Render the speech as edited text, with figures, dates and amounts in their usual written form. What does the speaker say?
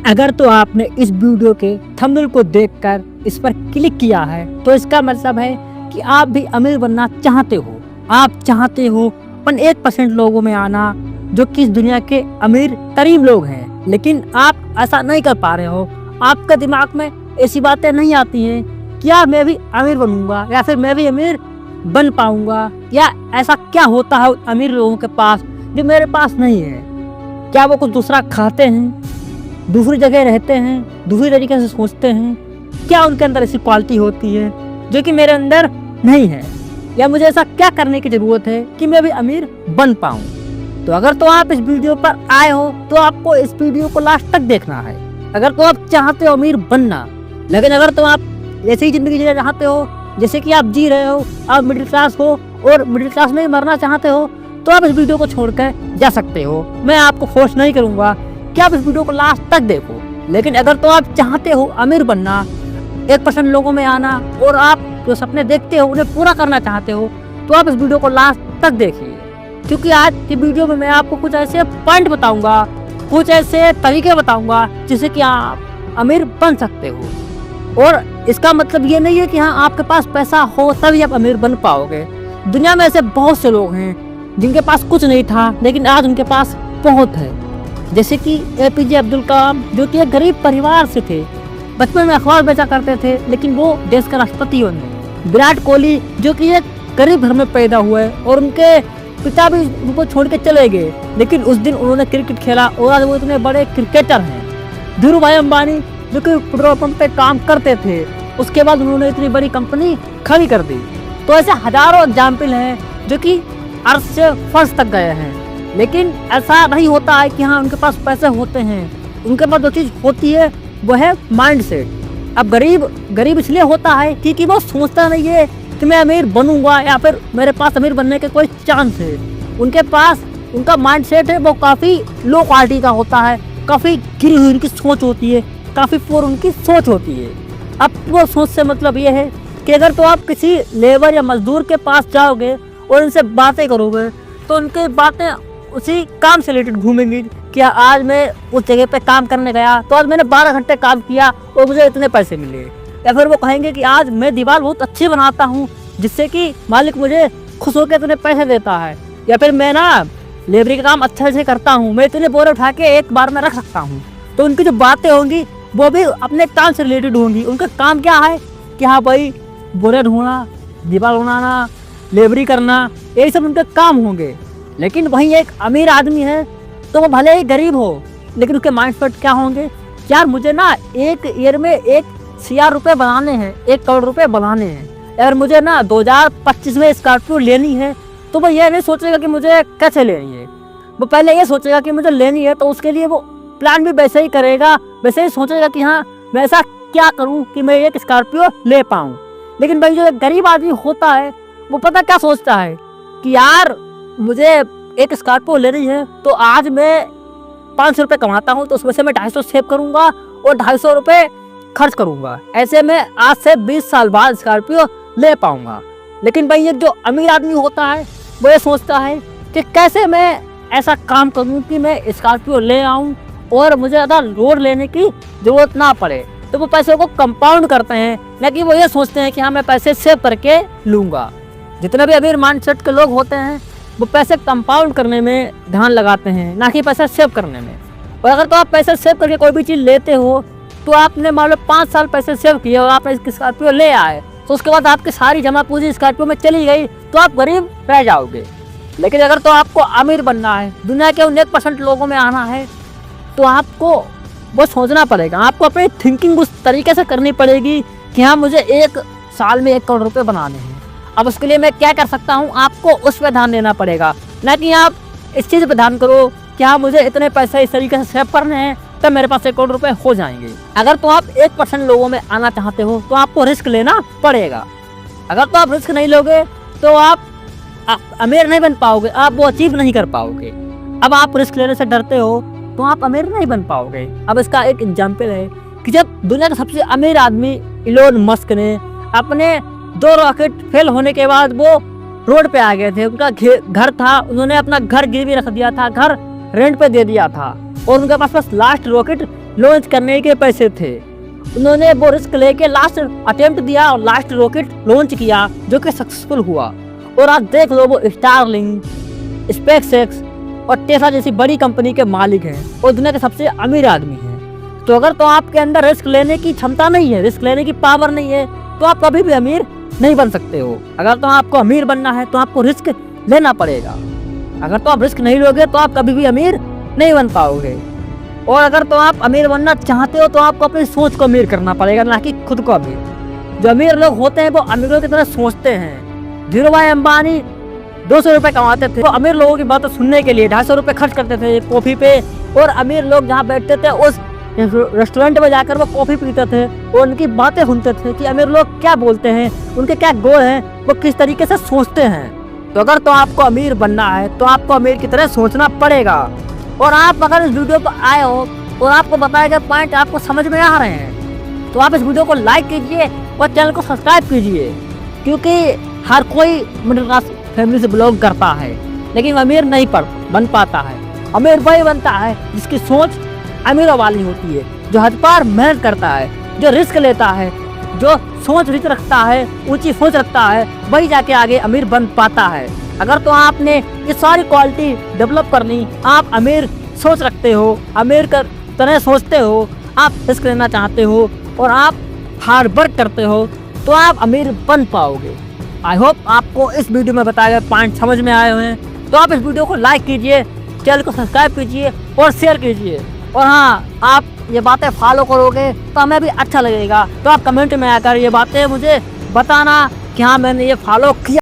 अगर तो आपने इस वीडियो के थंबनेल को देखकर इस पर क्लिक किया है तो इसका मतलब है कि आप भी अमीर बनना चाहते हो। आप चाहते हो 1% लोगों में आना जो कि इस दुनिया के अमीर तरीन लोग हैं, लेकिन आप ऐसा नहीं कर पा रहे हो। आपके दिमाग में ऐसी बातें नहीं आती हैं क्या मैं भी अमीर बनूंगा या फिर मैं भी अमीर बन पाऊंगा, या ऐसा क्या होता है अमीर लोगों के पास जो मेरे पास नहीं है। क्या वो कुछ दूसरा खाते हैं, दूसरी जगह रहते हैं, दूसरी तरीके से सोचते हैं? क्या उनके अंदर ऐसी क्वालिटी होती है जो कि मेरे अंदर नहीं है, या मुझे ऐसा क्या करने की ज़रूरत है कि मैं भी अमीर बन पाऊँ? तो अगर तो आप इस वीडियो पर आए हो तो आपको इस वीडियो को लास्ट तक देखना है। अगर तो आप चाहते हो अमीर बनना, लेकिन अगर तो आप ऐसी ही ज़िंदगी जीना चाहते हो जैसे कि आप जी रहे हो, आप मिडिल क्लास हो और मिडिल क्लास में ही मरना चाहते हो, तो आप इस वीडियो को छोड़कर जा सकते हो। मैं आपको फोर्स नहीं करूँगा कि आप इस वीडियो को लास्ट तक देखो। लेकिन अगर तो आप चाहते हो अमीर बनना, 1% लोगों में आना और आप जो सपने देखते हो उन्हें पूरा करना चाहते हो, तो आप इस वीडियो को लास्ट तक देखिए, क्योंकि आज की वीडियो में मैं आपको कुछ ऐसे पॉइंट बताऊंगा, कुछ ऐसे तरीके बताऊंगा जिससे कि आप अमीर बन सकते हो। और इसका मतलब ये नहीं है कि हाँ आपके पास पैसा हो तभी आप अमीर बन पाओगे। दुनिया में ऐसे बहुत से लोग हैं जिनके पास कुछ नहीं था लेकिन आज उनके पास बहुत है, जैसे कि APJ अब्दुल कलाम जो कि एक गरीब परिवार से थे, बचपन में अखबार बेचा करते थे लेकिन वो देश का राष्ट्रपति बने। विराट कोहली जो कि एक गरीब घर में पैदा हुए और उनके पिता भी उनको छोड़ के चले गए, लेकिन उस दिन उन्होंने क्रिकेट खेला और आज वो इतने बड़े क्रिकेटर हैं। धीरू भाई अंबानी जो कि पेट्रोल पंप पे काम करते थे, उसके बाद उन्होंने इतनी बड़ी कंपनी खड़ी कर दी। तो ऐसे हजारों एग्जाम्पल हैं जो कि अर्थ से फर्श तक गए हैं, लेकिन ऐसा नहीं होता है कि हाँ उनके पास पैसे होते हैं। उनके पास जो चीज़ होती है वो है माइंड सेट। अब गरीब इसलिए होता है क्योंकि वो सोचता नहीं है कि मैं अमीर बनूंगा या फिर मेरे पास अमीर बनने के कोई चांस है। उनके पास उनका माइंड सेट है वो काफ़ी लो क्वालिटी का होता है, काफ़ी गिरी हुई उनकी सोच होती है, काफ़ी पुअर उनकी सोच होती है। अब वो सोच से मतलब ये है कि अगर तो आप किसी लेबर या मजदूर के पास जाओगे और उनसे बातें करोगे तो उनकी बातें उसी काम से रिलेटेड घूमेंगी कि आज मैं उस जगह पे काम करने गया तो आज मैंने 12 घंटे काम किया और मुझे इतने पैसे मिले। या फिर वो कहेंगे कि आज मैं दीवार बहुत अच्छी बनाता हूँ जिससे कि मालिक मुझे खुश होकर इतने पैसे देता है। या फिर मैं ना लेबरी का काम अच्छे से करता हूँ, मैं इतने बोरे उठा के एक बार में रख सकता हूँ। तो उनकी जो बातें होंगी वो भी अपने काम से रिलेटेड होंगी। उनका काम क्या है कि हाँ भाई बोरे ढूंढना, दीवार बनाना, लेबरी करना, यही सब उनके काम होंगे। लेकिन वहीं एक अमीर आदमी है तो वो भले ही गरीब हो लेकिन उसके माइंड सेट क्या होंगे, यार मुझे ना एक ईयर में 1 CR रुपये बनाने हैं, 1 करोड़ रुपये बनाने हैं। अगर मुझे ना 2025 में स्कॉर्पियो लेनी है तो वो ये नहीं सोचेगा कि मुझे कैसे लेनी है, वो पहले ये सोचेगा कि मुझे लेनी है। तो उसके लिए वो प्लान भी वैसे ही करेगा, वैसे ही सोचेगा कि हाँ मैं ऐसा क्या करूँ कि मैं एक स्कॉर्पियो ले पाऊँ। लेकिन भाई जो एक गरीब आदमी होता है वो पता क्या सोचता है कि यार मुझे एक स्कॉर्पियो लेनी है तो आज मैं 500 रुपये कमाता हूँ तो उसमें से मैं 250 सेव करूँगा और 250 रुपये खर्च करूँगा, ऐसे मैं आज से 20 साल बाद स्कॉर्पियो ले पाऊँगा। लेकिन भाई ये जो अमीर आदमी होता है वो ये सोचता है कि कैसे मैं ऐसा काम करूँ कि मैं स्कॉर्पियो ले आऊँ और मुझे ज़्यादा लोड लेने की ज़रूरत ना पड़े। तो वो पैसों को कंपाउंड करते हैं, न कि वो ये सोचते हैं कि हाँ मैं पैसे सेव करके लूँगा। जितने भी अमीर माइंडसेट के लोग होते हैं वो पैसे कंपाउंड करने में ध्यान लगाते हैं, ना कि पैसे सेव करने में। और अगर तो आप पैसे सेव करके कोई भी चीज़ लेते हो तो आपने मान लो 5 साल पैसे सेव किए और आप स्कॉर्पियो ले आए तो उसके बाद आपकी सारी जमा पूंजी स्कॉर्पियो में चली गई तो आप गरीब रह जाओगे। लेकिन अगर तो आपको अमीर बनना है, दुनिया के 1% लोगों में आना है, तो आपको वो सोचना पड़ेगा, आपको अपनी थिंकिंग उस तरीके से करनी पड़ेगी कि हाँ मुझे 1 साल में 1 करोड़ रुपये बनाने हैं। अब उसके लिए मैं क्या कर सकता हूँ, आपको उस पर ध्यान देना पड़ेगा, ना कि आप इस चीज़ पर ध्यान करो कि हाँ मुझे इतने पैसे इस तरीके से सेव करने हैं तब मेरे पास 1 करोड़ रुपये हो जाएंगे। अगर तो आप 1% लोगों में आना चाहते हो तो आपको रिस्क लेना पड़ेगा। अगर तो आप रिस्क नहीं लोगे तो आप अमीर नहीं बन पाओगे, आप वो अचीव नहीं कर पाओगे। अब आप रिस्क लेने से डरते हो तो आप अमीर नहीं बन पाओगे। अब इसका एक एग्जाम्पल है कि जब दुनिया का सबसे अमीर आदमी इलोन मस्क ने अपने 2 रॉकेट फेल होने के बाद वो रोड पे आ गए थे, उनका घर था, उन्होंने अपना घर गिरवी रख दिया था, घर रेंट पे दे दिया था और उनके पास बस लास्ट रॉकेट लॉन्च करने के पैसे थे। उन्होंने वो रिस्क लेके लास्ट अटेम्प्ट दिया और लास्ट रॉकेट लॉन्च किया जो कि सक्सेसफुल हुआ। और आज देख लो वो स्टारलिंक, स्पेसएक्स और टेस्ला जैसी बड़ी कंपनी के मालिक हैं और दुनिया के सबसे अमीर आदमी हैं। तो अगर तो आपके अंदर रिस्क लेने की क्षमता नहीं है, रिस्क लेने की पावर नहीं है, तो आप कभी भी अमीर नहीं बन सकते हो। अगर तो आपको अमीर बनना है तो आपको रिस्क लेना पड़ेगा। अगर तो आप रिस्क नहीं लोगे तो आप कभी भी अमीर नहीं बन पाओगे। और अगर तो आप अमीर बनना चाहते हो तो आपको अपनी सोच को अमीर करना पड़ेगा, ना कि खुद को अमीर। जो अमीर लोग होते हैं वो अमीरों की तरह सोचते हैं। धीरूभाई अंबानी 200 रुपये कमाते थे, वो अमीर लोगों की बातें सुनने के लिए 250 रुपये खर्च करते थे कॉफी पे। और अमीर लोग जहाँ बैठते थे उस रेस्टोरेंट में जाकर वो कॉफी पीते थे और उनकी बातें सुनते थे कि अमीर लोग क्या बोलते हैं, उनके क्या गोल हैं, वो किस तरीके से सोचते हैं। तो अगर तो आपको अमीर बनना है तो आपको अमीर की तरह सोचना पड़ेगा। और आप अगर इस वीडियो पर आए हो और आपको बताया गया पॉइंट आपको समझ में आ रहे हैं तो आप इस वीडियो को लाइक कीजिए और चैनल को सब्सक्राइब कीजिए। क्योंकि हर कोई मिडिल क्लास फैमिली से बिलोंग करता है लेकिन अमीर नहीं बन पाता है। अमीर वही बनता है जिसकी सोच अमीरों वाली होती है, जो हद पार मेहनत करता है, जो रिस्क लेता है, जो सोच रिच रखता है, ऊंची सोच रखता है, वही जाके आगे अमीर बन पाता है। अगर तो आपने ये सारी क्वालिटी डेवलप कर ली, आप अमीर सोच रखते हो, अमीर कर तरह सोचते हो, आप रिस्क लेना चाहते हो और आप हार्ड वर्क करते हो तो आप अमीर बन पाओगे। आई होप आपको इस वीडियो में बताए गए पॉइंट समझ में आए हुए हैं। तो आप इस वीडियो को लाइक कीजिए, चैनल को सब्सक्राइब कीजिए और शेयर कीजिए। और हाँ, आप ये बातें फॉलो करोगे तो हमें भी अच्छा लगेगा। तो आप कमेंट में आकर ये बातें मुझे बताना कि हाँ मैंने ये फॉलो किया।